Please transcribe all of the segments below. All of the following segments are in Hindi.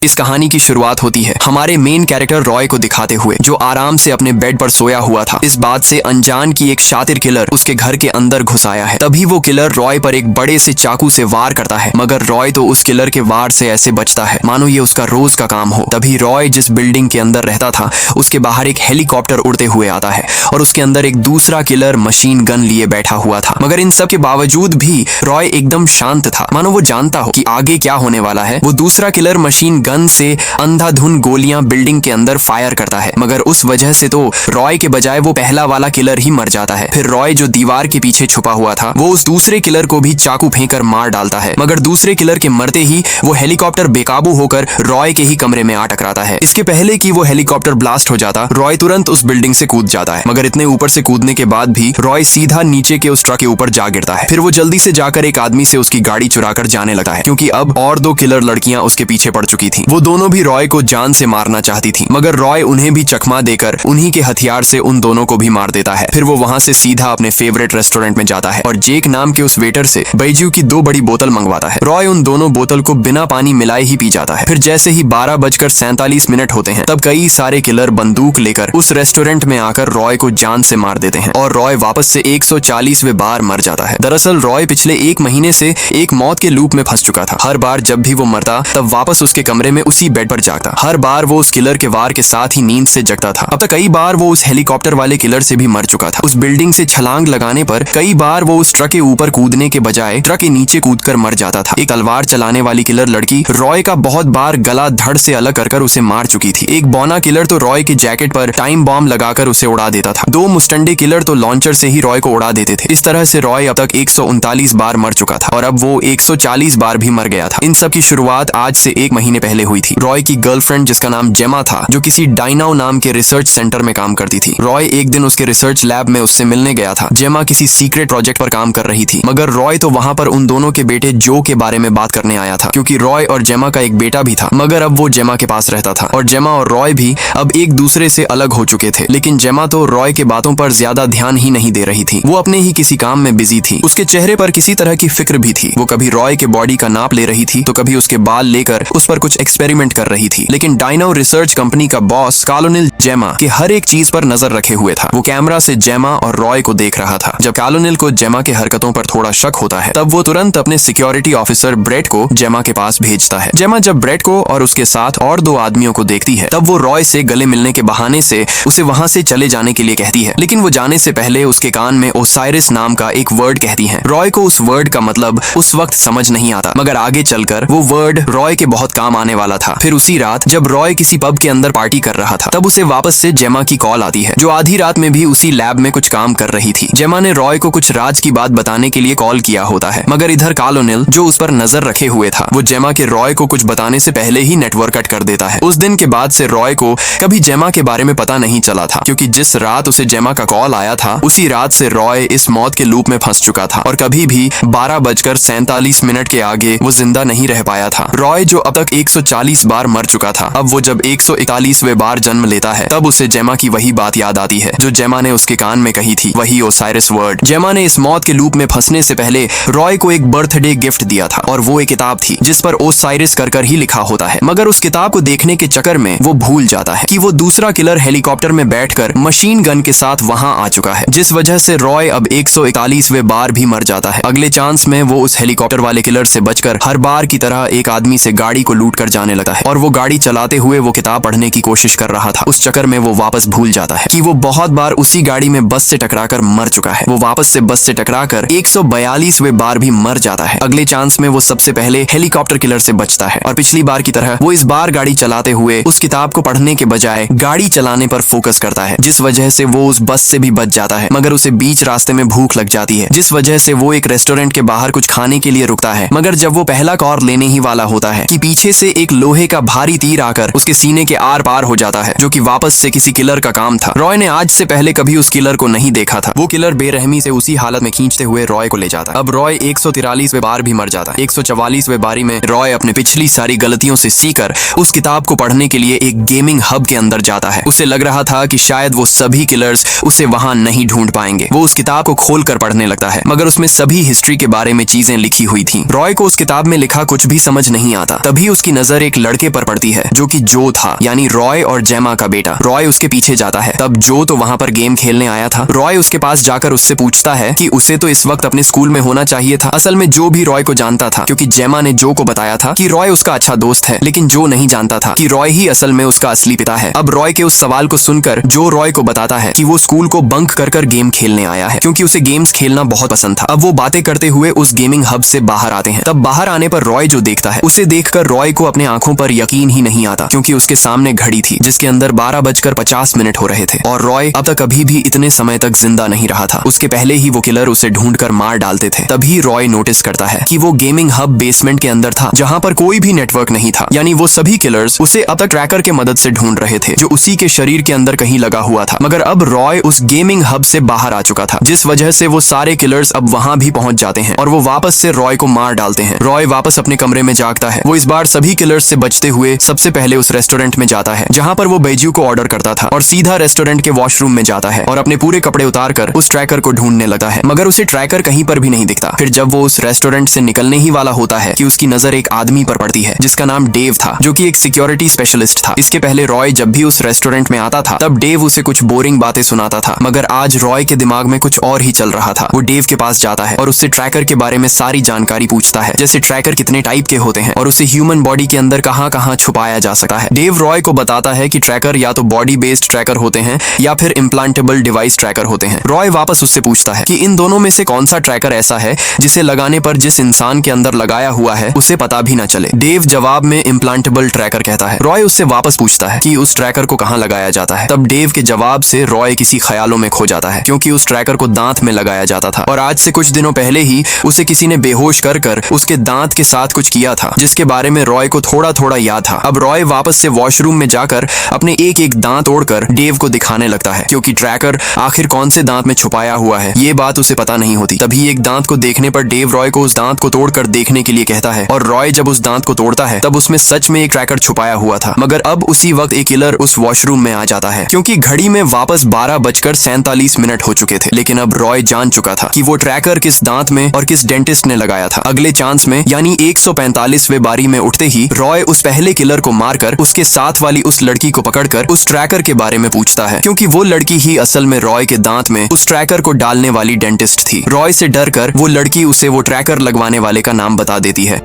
इस कहानी की शुरुआत होती है हमारे मेन कैरेक्टर रॉय को दिखाते हुए, जो आराम से अपने बेड पर सोया हुआ था। इस बात से अनजान की एक शातिर किलर उसके घर के अंदर घुस आया है। तभी वो किलर रॉय पर एक बड़े से चाकू से वार करता है, मगर रॉय तो उस किलर के वार से ऐसे बचता है मानो ये उसका रोज का काम हो। तभी रॉय जिस बिल्डिंग के अंदर रहता था उसके बाहर एक हेलीकॉप्टर उड़ते हुए आता है और उसके अंदर एक दूसरा किलर मशीन गन लिए बैठा हुआ था। मगर इन सब के बावजूद भी रॉय एकदम शांत था, मानो वो जानता हो कि आगे क्या होने वाला है। वो दूसरा किलर मशीन गन से अंधाधुन गोलियां बिल्डिंग के अंदर फायर करता है, मगर उस वजह से तो रॉय के बजाय वो पहला वाला किलर ही मर जाता है। फिर रॉय जो दीवार के पीछे छुपा हुआ था वो उस दूसरे किलर को भी चाकू फेंककर मार डालता है, मगर दूसरे किलर के मरते ही वो हेलीकॉप्टर बेकाबू होकर रॉय के ही कमरे में आ टकराता है। इसके पहले कि वो हेलीकॉप्टर ब्लास्ट हो जाता, रॉय तुरंत उस बिल्डिंग से कूद जाता है, मगर इतने ऊपर से कूदने के बाद भी रॉय सीधा नीचे के उस ट्रक के ऊपर जा गिरता है। फिर वो जल्दी से जाकर एक आदमी से उसकी गाड़ी चुराकर जाने लगता है, क्योंकि अब और दो किलर लड़कियां उसके पीछे पड़ चुकी थी। वो दोनों भी रॉय को जान से मारना चाहती थी, मगर रॉय उन्हें भी चकमा देकर उन्हीं के हथियार से उन दोनों को भी मार देता है। फिर वो वहां से सीधा अपने फेवरेट रेस्टोरेंट में जाता है और जेक नाम के उस वेटर से बैजू की 2 बड़ी बोतल मंगवाता है। रॉय उन दोनों बोतल को बिना पानी मिलाए ही पी जाता है। फिर जैसे ही 12:47 होते हैं तब कई सारे किलर बंदूक लेकर उस रेस्टोरेंट में आकर रॉय को जान से मार देते हैं और रॉय वापस से 140वें बार मर जाता है। दरअसल रॉय पिछले 1 महीने से एक मौत के लूप में फंस चुका था। हर बार जब भी वो मरता तब वापस उसके कमरे में उसी बेड पर जागता। हर बार वो उस किलर के वार के साथ ही नींद से जगता था। अब तक कई बार वो उस हेलीकॉप्टर वाले किलर से भी मर चुका था। उस बिल्डिंग से छलांग लगाने पर कई बार वो उस ट्रक के ऊपर कूदने के बजाय ट्रक के नीचे कूदकर मर जाता था। एक तलवार चलाने वाली किलर लड़की रॉय का बहुत बार गला धड़ से अलग कर उसे मार चुकी थी। एक बौना किलर तो रॉय के जैकेट पर टाइम बॉम्ब लगाकर उसे उड़ा देता था। 2 मुस्टंडे किलर तो लॉन्चर से ही रॉय को उड़ा देते थे। इस तरह से रॉय अब तक 139 बार मर चुका था और अब वो 140 बार भी मर गया था। इन सब की शुरुआत आज से 1 महीने पहले हुई थी। रॉय की गर्लफ्रेंड जिसका नाम जेमा था, जो किसी डायनाओ नाम के रिसर्च सेंटर में काम करती थी। रॉय एक दिन उसके रिसर्च लैब में उससे मिलने गया था। जेमा किसी सीक्रेट प्रोजेक्ट पर काम कर रही थी, मगर रॉय तो वहां पर उन दोनों के बेटे जो के बारे में बात करने आया था, क्योंकि रॉय और जेमा का एक बेटा भी था, मगर अब वो जेमा के पास रहता था और जेमा और रॉय भी अब एक दूसरे से अलग हो चुके थे। लेकिन जेमा तो रॉय के बातों पर ज्यादा ध्यान ही नहीं दे रही थी। वो अपने ही किसी काम में बिजी थी। उसके चेहरे पर किसी तरह की फिक्र भी थी। वो कभी रॉय के बॉडी का नाप ले रही थी तो कभी उसके बाल लेकर उस पर कुछ एक्सपेरिमेंट कर रही थी। लेकिन डायनो रिसर्च कंपनी का बॉस कॉलोनिल जेमा के हर एक चीज पर नजर रखे हुए था। वो कैमरा से जेमा और रॉय को देख रहा था। जब कॉलोनिल को जेमा के हरकतों पर थोड़ा शक होता है तब वो तुरंत अपने सिक्योरिटी ऑफिसर ब्रेट को जेमा के पास भेजता है। जेमा जब ब्रेट को और उसके साथ और 2 आदमियों को देखती है तब वो रॉय से गले मिलने के बहाने से उसे वहां से चले जाने के लिए कहती है, लेकिन वो जाने से पहले उसके कान में ओसाइरिस नाम का एक वर्ड कहती है। रॉय को उस वर्ड का मतलब उस वक्त समझ नहीं आता, मगर आगे चलकर वो वर्ड रॉय के बहुत काम आने वाला था। फिर उसी रात जब रॉय किसी पब के अंदर पार्टी कर रहा था तब उसे वापस से जेमा की कॉल आती है, जो आधी रात में भी उसी लैब में कुछ काम कर रही थी। जेमा ने रॉय को कुछ राज की बात बताने के लिए कॉल किया होता है, मगर इधर कॉलोनिल जो उस पर नजर रखे हुए था वो जेमा के रॉय को कुछ बताने से पहले ही नेटवर्क कट कर देता है। उस दिन के बाद से रॉय को कभी जेमा के बारे में पता नहीं चला था, क्योंकि जिस रात उसे जेमा का कॉल आया था उसी रात से रॉय इस मौत के लूप में फंस चुका था और कभी भी 12:47 के आगे वो जिंदा नहीं रह पाया था। रॉय जो अब तक 140 बार मर चुका था, अब वो जब 141वें बार जन्म लेता है तब उसे जेमा की वही बात याद आती है जो जेमा ने उसके कान में कही थी, वही ओसाइरिस वर्ड। जेमा ने इस मौत के लूप में फंसने से पहले रॉय को एक बर्थडे गिफ्ट दिया था और वो एक किताब थी जिस पर ओसाइरिस कर ही लिखा होता है, मगर उस किताब को देखने के चक्कर में वो भूल जाता है कि वो दूसरा किलर हेलीकॉप्टर में बैठकर मशीन गन के साथ वहां आ चुका है, जिस वजह से रॉय अब 141वें बार भी मर जाता है। अगले चांस में वो उस हेलीकॉप्टर वाले किलर से बचकर हर बार की तरह एक आदमी से गाड़ी को लूट कर जाने लगता है और वो गाड़ी चलाते हुए वो किताब पढ़ने की कोशिश कर रहा था। उस चक्कर में वो वापस भूल जाता है कि वो बहुत बार उसी गाड़ी में बस से टकराकर मर चुका है। वो वापस से बस से टकराकर 142वें बार भी मर जाता है। अगले चांस में वो सबसे पहले हेलीकॉप्टर किलर से बचता है और पिछली बार की तरह वो इस बार गाड़ी चलाते हुए उस किताब को पढ़ने के बजाय गाड़ी चलाने पर फोकस करता है, जिस वजह से वो उस बस से भी बच जाता है। मगर उसे बीच रास्ते में भूख लग जाती है, जिस वजह से वो एक रेस्टोरेंट के बाहर कुछ खाने के लिए रुकता है। मगर जब वो पहला कॉर लेने ही वाला होता है कि पीछे से एक लोहे का भारी तीर आकर उसके सीने के आर पार हो जाता है, जो कि वापस से किसी किलर का काम था। रॉय ने आज से पहले कभी उस किलर को नहीं देखा था। वो किलर बेरहमी से उसी हालत में खींचते हुए रॉय को ले जाता। अब रॉय 143वें बार भी मर जाता। 144वें बारी में रॉय अपने पिछली सारी गलतियों से सीखकर उस किताब को पढ़ने के लिए एक गेमिंग हब के अंदर जाता है। उसे लग रहा था कि शायद वो सभी किलर्स उसे वहां नहीं ढूंढ पाएंगे। वो उस किताब को खोलकर पढ़ने लगता है, मगर उसमें सभी हिस्ट्री के बारे में चीजें लिखी हुई थी। रॉय को उस किताब में लिखा कुछ भी समझ नहीं आता। तभी उसकी नजर नजर एक लड़के पर पड़ती है जो कि जो था, यानी रॉय और जेमा का बेटा। रॉय उसके पीछे जाता है। तब जो तो वहाँ पर गेम खेलने आया था। रॉय उसके पास जाकर उससे पूछता है कि उसे तो इस वक्त अपने स्कूल में होना चाहिए था। असल में जो भी रॉय को जानता था, क्योंकि जेमा ने जो को बताया था कि रॉय उसका अच्छा दोस्त है, लेकिन जो नहीं जानता था कि रॉय ही असल में उसका असली पिता है। अब रॉय के उस सवाल को सुनकर जो रॉय को बताता है कि वो स्कूल को बंक कर गेम खेलने आया है, क्योंकि उसे गेम्स खेलना बहुत पसंद था। अब वो बातें करते हुए उस गेमिंग हब से बाहर आते हैं। तब बाहर आने पर रॉय जो देखता है, उसे देखकर रॉय को अपने आंखों पर यकीन ही नहीं आता, क्योंकि उसके सामने घड़ी थी जिसके अंदर 12:50 हो रहे थे और रॉय अब तक कभी भी इतने समय तक जिंदा नहीं रहा था। उसके पहले ही वो किलर उसे ढूंढकर मार डालते थे। तभी रॉय नोटिस करता है कि वो गेमिंग हब बेसमेंट के अंदर था, जहां पर कोई भी नेटवर्क नहीं था, यानी वो सभी किलर्स उसे अब तक ट्रैकर के मदद से ढूंढ रहे थे जो उसी के शरीर के अंदर कहीं लगा हुआ था। मगर अब रॉय उस गेमिंग हब से बाहर आ चुका था, जिस वजह से वो सारे किलर्स अब वहां भी पहुंच जाते हैं और वो वापस से रॉय को मार डालते हैं। रॉय वापस अपने कमरे में जागता है। वो इस बार सभी किलर्स से बचते हुए सबसे पहले उस रेस्टोरेंट में जाता है जहां पर वो बैजू को ऑर्डर करता था और सीधा रेस्टोरेंट के वॉशरूम में जाता है और अपने पूरे कपड़े उतार कर उस ट्रैकर को ढूंढने लगता है, मगर उसे ट्रैकर कहीं पर भी नहीं दिखता। फिर जब वो उस रेस्टोरेंट से निकलने ही वाला होता है कि उसकी नजर एक आदमी पर पड़ती है जिसका नाम डेव था, जो कि एक सिक्योरिटी स्पेशलिस्ट था। इसके पहले रॉय जब भी उस रेस्टोरेंट में आता था तब डेव उसे कुछ बोरिंग बातें सुनाता था, मगर आज रॉय के दिमाग में कुछ और ही चल रहा था। वो डेव के पास जाता है और उससे ट्रैकर के बारे में सारी जानकारी पूछता है, जैसे ट्रैकर कितने टाइप के होते हैं और उसे ह्यूमन बॉडी के अंदर कहां कहां छुपाया जा सकता है। डेव रॉय को बताता है कि ट्रैकर या तो बॉडी बेस्ड ट्रैकर होते हैं या फिर इम्प्लांटेबल डिवाइस ट्रैकर होते हैं। रॉय वापस उससे पूछता है कि इन दोनों में से कौन सा ट्रैकर ऐसा है जिसे लगाने पर जिस इंसान के अंदर लगाया हुआ है उसे पता भी ना चले। डेव जवाब में इम्प्लांटेबल ट्रैकर कहता है। रॉय उससे वापस पूछता है कि उस ट्रैकर को कहां लगाया जाता है। तब डेव के जवाब से रॉय किसी ख्यालों में खो जाता है, क्योंकि उस ट्रैकर को दांत में लगाया जाता था और आज से कुछ दिनों पहले ही उसे किसी ने बेहोश कर उसके दांत के साथ कुछ किया था, जिसके बारे में रॉय को थोड़ा थोड़ा याद था। अब रॉय वापस से वॉशरूम में जाकर अपने एक एक दांत तोड़कर डेव को दिखाने लगता है, क्योंकि ट्रैकर आखिर कौन से दांत में छुपाया हुआ है ये बात उसे पता नहीं होती। तभी एक दांत को देखने पर डेव रॉय को उस दांत को तोड़कर देखने के लिए कहता है और रॉय जब उस दांत को तोड़ता है तब उसमें सच में एक ट्रैकर छुपाया हुआ था। मगर अब उसी वक्त एक किलर उस वॉशरूम में आ जाता है, क्योंकि घड़ी में वापस 12:47 हो चुके थे। लेकिन अब रॉय जान चुका था कि वो ट्रैकर किस दांत में और किस डेंटिस्ट ने लगाया था। अगले चांस में यानी 145वें बारी में उठते ही रॉय उस पहले किलर को मारकर उसके साथ वाली उस लड़की को पकड़कर उस ट्रैकर के बारे में पूछता है, क्योंकि वो लड़की ही असल में रॉय के दांत में उस ट्रैकर को डालने वाली डेंटिस्ट थी। रॉय से डरकर वो लड़की उसे वो ट्रैकर लगवाने वाले का नाम बता देती है,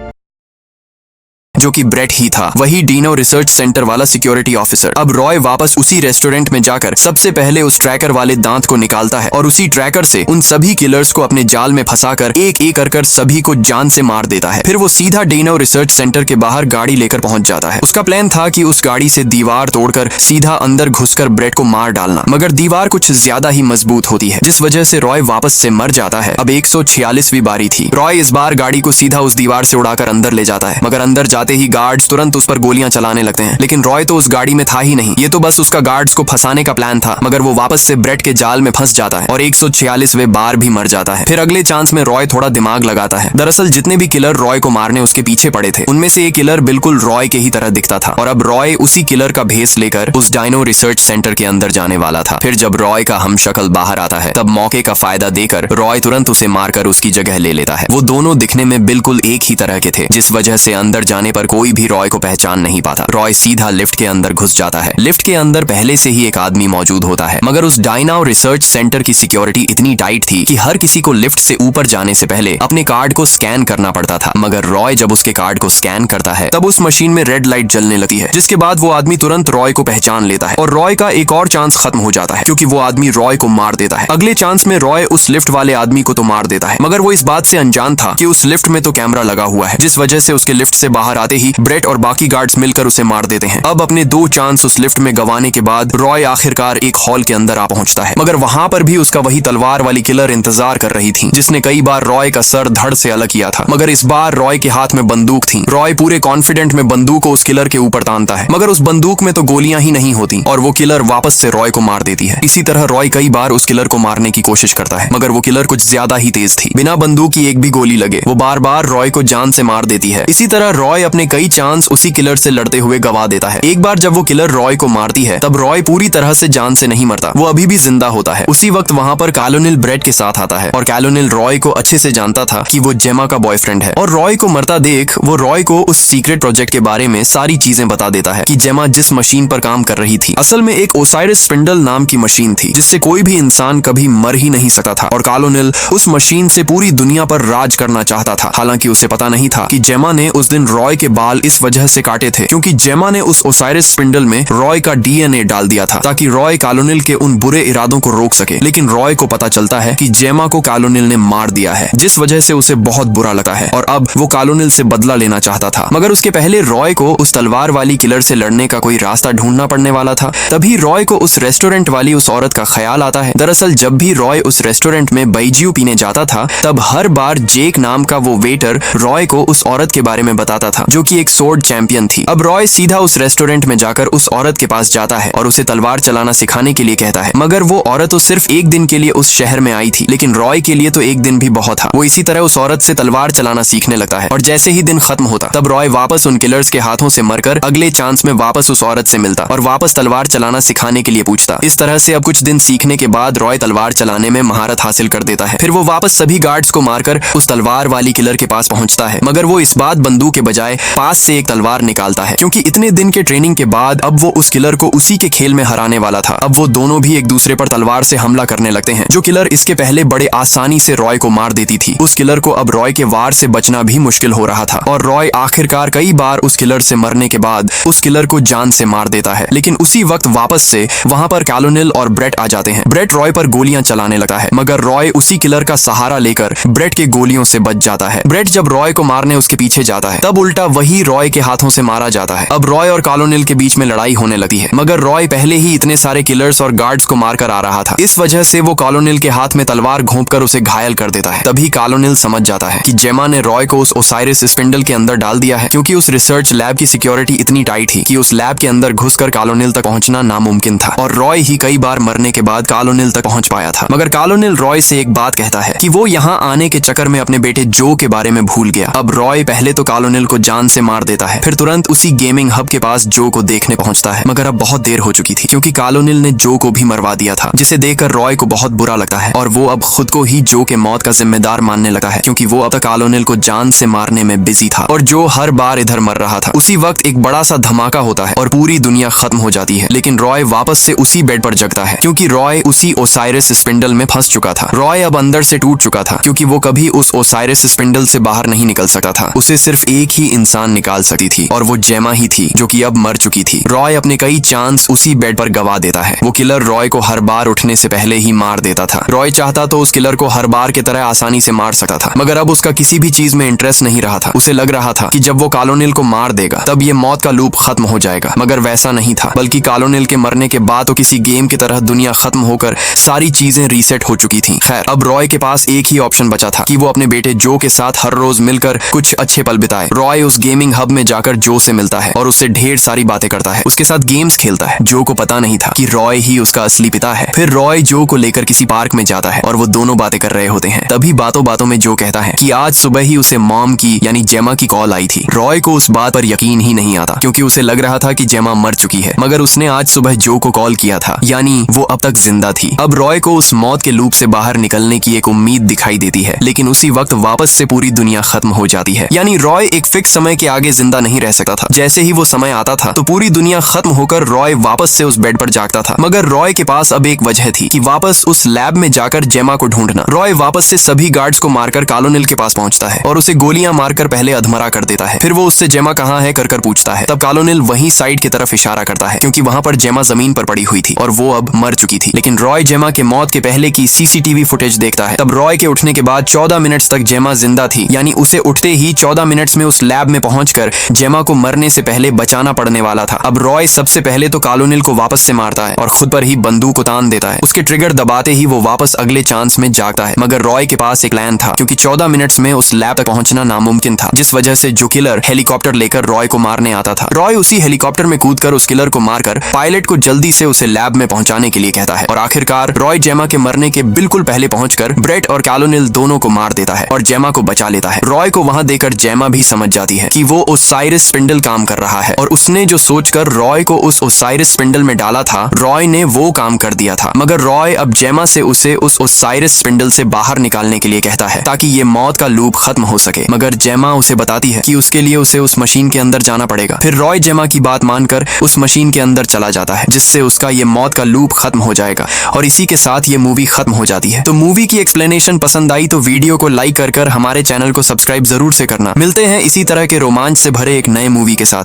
जो कि ब्रेट ही था, वही डीनो रिसर्च सेंटर वाला सिक्योरिटी ऑफिसर। अब रॉय वापस उसी रेस्टोरेंट में जाकर सबसे पहले उस ट्रैकर वाले दांत को निकालता है और उसी ट्रैकर से उन सभी किलर्स को अपने जाल में फंसाकर एक एक कर सभी को जान से मार देता है। फिर वो सीधा डीनो रिसर्च सेंटर के बाहर गाड़ी लेकर पहुंच जाता है। उसका प्लान था कि उस गाड़ी से दीवार तोड़कर सीधा अंदर घुसकर ब्रेट को मार डालना, मगर दीवार कुछ ज्यादा ही मजबूत होती है, जिस वजह से रॉय वापस से मर जाता है। अब 146वीं बारी थी। रॉय इस बार गाड़ी को सीधा उस दीवार से उड़ाकर अंदर ले जाता है, मगर अंदर जाते ही गार्ड्स तुरंत उस पर गोलियां चलाने लगते हैं। लेकिन रॉय तो उस गाड़ी में था ही नहीं, ये तो बस उसका गार्ड्स को फंसाने का प्लान था। मगर वो वापस से ब्रेट के जाल में फंस जाता है और 146वें बार भी मर जाता है। फिर अगले चांस में रॉय थोड़ा दिमाग लगाता है। दरअसल जितने भी किलर रॉय को मारने उसके पीछे पड़े थे, उनमें से एक किलर बिल्कुल रॉय के ही तरह दिखता था और अब रॉय उसी किलर का भेस लेकर उस डायनो रिसर्च सेंटर के अंदर जाने वाला था। फिर जब रॉय का हमशक्ल बाहर आता है तब मौके का फायदा देकर रॉय तुरंत उसे मारकर उसकी जगह ले लेता है। वो दोनों दिखने में बिल्कुल एक ही तरह के थे, जिस वजह से अंदर जाने पर कोई भी रॉय को पहचान नहीं पाता। रॉय सीधा लिफ्ट के अंदर घुस जाता है। लिफ्ट के अंदर पहले से ही एक आदमी मौजूद होता है, मगर उस डायनो रिसर्च सेंटर की सिक्योरिटी इतनी टाइट थी कि हर किसी को लिफ्ट से ऊपर जाने से पहले अपने कार्ड को स्कैन करना पड़ता था। मगर रॉय जब उसके कार्ड को स्कैन करता है तब उस मशीन में रेड लाइट जलने लगती है, जिसके बाद वो आदमी तुरंत रॉय को पहचान लेता है और रॉय का एक और चांस खत्म हो जाता है, क्योंकि वो आदमी रॉय को मार देता है। अगले चांस में रॉय उस लिफ्ट वाले आदमी को तो मार देता है, मगर वो इस बात से अनजान था कि उस लिफ्ट में तो कैमरा लगा हुआ है, जिस वजह से उसके लिफ्ट से बाहर आते ही ब्रेट और बाकी गार्ड्स मिलकर उसे मार देते हैं। अब अपने 2 चांस उस लिफ्ट में गंवाने के बाद रॉय आखिरकार एक हॉल के अंदर आ पहुंचता है, मगर वहां पर भी उसका वही तलवार वाली किलर इंतजार कर रही थी, जिसने कई बार रॉय का सर धड़ से अलग किया था। मगर इस बार रॉय के हाथ में बंदूक थी। रॉय पूरे कॉन्फिडेंट में बंदूक को उस किलर के ऊपर तानता है, मगर उस बंदूक में तो गोलियां ही नहीं होती और वो किलर वापस से रॉय को मार देती है। इसी तरह रॉय कई बार उस किलर को मारने की कोशिश करता है, मगर वो किलर कुछ ज्यादा ही तेज थी। बिना बंदूक की एक भी गोली लगे वो बार बार रॉय को जान से मार देती है। इसी तरह रॉय अपने कई चांस उसी किलर से लड़ते हुए गवा देता है। एक बार जब वो किलर रॉय को मारती है तब रॉय पूरी तरह से जान से नहीं मरता, वो अभी भी जिंदा होता है। उसी वक्त वहाँ पर कॉलोनेल ब्रेट के साथ आता है और कॉलोनेल रॉय को अच्छे से जानता था कि वो जेमा का बॉयफ्रेंड है और रॉय को मरता देख वो रॉय को उस सीक्रेट प्रोजेक्ट के बारे में सारी चीजें बता देता है कि जेमा जिस मशीन पर काम कर रही थी असल में एक ओसाइरिस स्पिंडल नाम की मशीन थी जिससे कोई भी इंसान कभी मर ही नहीं सकता था और कॉलोनेल उस मशीन से पूरी दुनिया पर राज करना चाहता था। हालांकि उसे पता नहीं था कि जेमा ने उस दिन रॉय के बाल इस वजह से काटे थे क्योंकि जेमा ने उस ओसाइरिस स्पिंडल में रॉय का डीएनए डाल दिया था ताकि रॉय कॉलोनेल के उन बुरे इरादों को रोक सके। लेकिन रॉय को पता चलता है कि जेमा को कॉलोनेल ने मार दिया है जिस वजह से उसे बहुत बुरा लगा है और अब वो कॉलोनेल से बदला लेना चाहता था। मगर उसके पहले रॉय को उस तलवार वाली किलर से लड़ने का कोई रास्ता ढूंढना पड़ने वाला था। तभी रॉय को उस रेस्टोरेंट वाली उस औरत का ख्याल आता है। दरअसल जब भी रॉय उस रेस्टोरेंट में बैजियो पीने जाता था तब हर बार जेक नाम का वो वेटर रॉय को उस औरत के बारे में बताता था जो कि एक सोर्ड चैंपियन थी। अब रॉय सीधा उस रेस्टोरेंट में जाकर उस औरत के पास जाता है और उसे तलवार चलाना सिखाने के लिए कहता है। मगर वो औरत तो सिर्फ एक दिन के लिए उस शहर में आई थी लेकिन रॉय के लिए तो एक दिन भी बहुत था। वो इसी तरह उस औरत से तलवार चलाना सीखने लगता है और जैसे ही दिन खत्म होता तब रॉय वापस उन किलर्स के हाथों से मरकर अगले चांस में वापस उस औरत से मिलता और वापस तलवार चलाना सिखाने के लिए पूछता। इस तरह से अब कुछ दिन सीखने के बाद रॉय तलवार चलाने में महारत हासिल कर देता है। फिर वो वापस सभी गार्ड्स को मारकर उस तलवार वाली किलर के पास पहुंचता है मगर वो इस बात बंदूक के बजाय पास से एक तलवार निकालता है क्योंकि इतने दिन के ट्रेनिंग के बाद अब वो उस किलर को उसी के खेल में हराने वाला था। अब वो दोनों भी एक दूसरे पर तलवार से हमला करने लगते हैं। जो किलर इसके पहले बड़े आसानी से रॉय को मार देती थी उस किलर को अब रॉय के वार से बचना भी मुश्किल हो रहा था और रॉय आखिरकार कई बार उस किलर से मरने के बाद उस किलर को जान से मार देता है। लेकिन उसी वक्त वापस से वहां पर कॉलोनेल और ब्रेट आ जाते हैं। ब्रेट रॉय पर गोलियां चलाने लगता है मगर रॉय उसी किलर का सहारा लेकर ब्रेट के गोलियों से बच जाता है। ब्रेट जब रॉय को मारने उसके पीछे जाता है तब उल्टा वही रॉय के हाथों से मारा जाता है। अब रॉय और कॉलोनेल के बीच में लड़ाई होने लगती है मगर रॉय पहले ही इतने सारे किलर्स और गार्ड्स को मारकर आ रहा था। इस वजह से वो कॉलोनेल के हाथ में तलवार घोंपकर उसे घायल कर देता है। तभी कॉलोनेल समझ जाता है कि जेमा ने रॉय को उस ओसाइरिस स्पिंडल के अंदर डाल दिया है क्योंकि उस रिसर्च लैब की सिक्योरिटी इतनी टाइट थी कि उस लैब के अंदर घुसकर कॉलोनेल तक पहुंचना नामुमकिन था और रॉय ही कई बार मरने के बाद कॉलोनेल तक पहुंच पाया था। मगर कॉलोनेल रॉय से एक बात कहता है कि वो यहाँ आने के चक्कर में अपने बेटे जो के बारे में भूल गया। अब रॉय पहले तो कॉलोनेल को जान से मार देता है फिर तुरंत उसी गेमिंग हब के पास जो को देखने पहुंचता है मगर अब बहुत देर हो चुकी थी क्योंकि कॉलोनेल ने जो को भी मरवा दिया था जिसे देखकर रॉय को बहुत बुरा लगता है और वो अब खुद को ही जो के मौत का जिम्मेदार मानने लगा है क्योंकि वो अब तक कॉलोनेल को जान से मारने में बिजी था और जो हर बार इधर मर रहा था। उसी वक्त एक बड़ा सा धमाका होता है और पूरी दुनिया खत्म हो जाती है लेकिन रॉय वापस से उसी बेड पर जगता है क्योंकि रॉय उसी ओसाइरिस स्पिंडल में फंस चुका था। रॉय अब अंदर से टूट चुका था क्योंकि वो कभी उस ओसाइरिस स्पिंडल से बाहर नहीं निकल सकता था। उसे सिर्फ एक ही इंसान निकाल सकी थी और वो जेमा ही थी जो कि अब मर चुकी थी। रॉय अपने कई चांस उसी बेड पर गवा देता है। वो किलर रॉय को हर बार उठने से पहले ही मार देता था। रॉय चाहता तो उस किलर को हर बार की तरह आसानी से मार सकता था मगर अब उसका किसी भी चीज में इंटरेस्ट नहीं रहा था। उसे लग रहा था कि जब वो कॉलोनेल को मार देगा तब ये मौत का लूप खत्म हो जाएगा मगर वैसा नहीं था बल्कि कॉलोनेल के मरने के बाद तो किसी गेम की तरह दुनिया खत्म होकर सारी चीजें रीसेट हो चुकी थी। खैर अब रॉय के पास एक ही ऑप्शन बचा था कि वो अपने बेटे जो के साथ हर रोज मिलकर कुछ अच्छे पल बिताए। रॉय उस गेमिंग हब में जाकर जो से मिलता है और उससे ढेर सारी बातें करता है, उसके साथ गेम्स खेलता है। जो को पता नहीं था कि रॉय ही उसका असली पिता है। फिर रॉय जो को लेकर किसी पार्क में जाता है और वो दोनों बातें कर रहे होते हैं। तभी बातों बातों में जो कहता है कि आज सुबह ही उसे मॉम की यानी जेमा की कॉल आई थी। रॉय को उस बात पर यकीन ही नहीं आता क्योंकि उसे लग रहा था कि जेमा मर चुकी है मगर उसने आज सुबह जो को कॉल किया था यानी वो अब तक जिंदा थी। अब रॉय को उस मौत के लूप से बाहर निकलने की एक उम्मीद दिखाई देती है लेकिन उसी वक्त वापस से पूरी दुनिया खत्म हो जाती है। यानी रॉय एक फिक्स समय के आगे जिंदा नहीं रह सकता था। जैसे ही वो समय आता था तो पूरी दुनिया खत्म होकर रॉय वापस से उस बेड पर जागता था। मगर रॉय के पास अब एक वजह थी कि वापस उस लैब में जाकर जेमा को ढूंढना। रॉय वापस से सभी गार्ड्स को मारकर कॉलोनेल के पास पहुंचता है और उसे गोलियां मारकर पहले अधमरा कर देता है। फिर वो उससे जेमा कहाँ है कर पूछता है। तब कॉलोनेल वही साइड की तरफ इशारा करता है क्योंकि वहां पर जेमा जमीन पर पड़ी हुई थी और वो अब मर चुकी थी। लेकिन रॉय जेमा के मौत के पहले की सीसीटीवी फुटेज देखता है। तब रॉय के उठने के बाद 14 मिनट्स तक जेमा जिंदा थी। यानी उसे उठते ही 14 मिनट्स में उस लैब में पहुंचकर जेमा को मरने से पहले बचाना पड़ने वाला था। अब रॉय सबसे पहले तो कॉलोनेल को वापस से मारता है और खुद पर ही बंदूक उतान देता है। उसके ट्रिगर दबाते ही वो वापस अगले चांस में जागता है। मगर रॉय के पास एक प्लान था क्योंकि 14 मिनट्स में उस लैब तक पहुंचना नामुमकिन था, जिस वजह से जो किलर हेलीकॉप्टर लेकर रॉय को मारने आता था। रॉय उसी हेलीकॉप्टर में कूदकर उस किलर को मारकर पायलट को जल्दी से उसे लैब में पहुंचाने के लिए कहता है और आखिरकार रॉय जेमा के मरने के बिल्कुल पहले पहुंचकर ब्रेट और कॉलोनेल दोनों को मार देता है और जेमा को बचा लेता है। रॉय को वहां देकर जेमा भी समझ जाती बताती है कि वो ओसाइरिस स्पिंडल काम कर रहा है और उसने जो सोचकर रॉय को उस ओसाइरिस स्पिंडल में डाला था, रॉय ने वो काम कर दिया था। मगर रॉय अब जेमा से उसे उस ओसाइरिस स्पिंडल से बाहर निकालने के लिए कहता है ताकि ये मौत का लूप खत्म हो सके। मगर जेमा उसे बताती है कि उसके लिए उसे उस मशीन के अंदर जाना पड़ेगा। फिर रॉय जेमा की बात मानकर उस मशीन के अंदर चला जाता है, जिससे उसका ये मौत का लूप खत्म हो जाएगा और इसी के साथ ये मूवी खत्म हो जाती है। तो मूवी की एक्सप्लेनेशन पसंद आई तो वीडियो को लाइक कर हमारे चैनल को सब्सक्राइब जरूर से करना। मिलते हैं इसी तरह के रोमांच से भरे एक नए मूवी के साथ।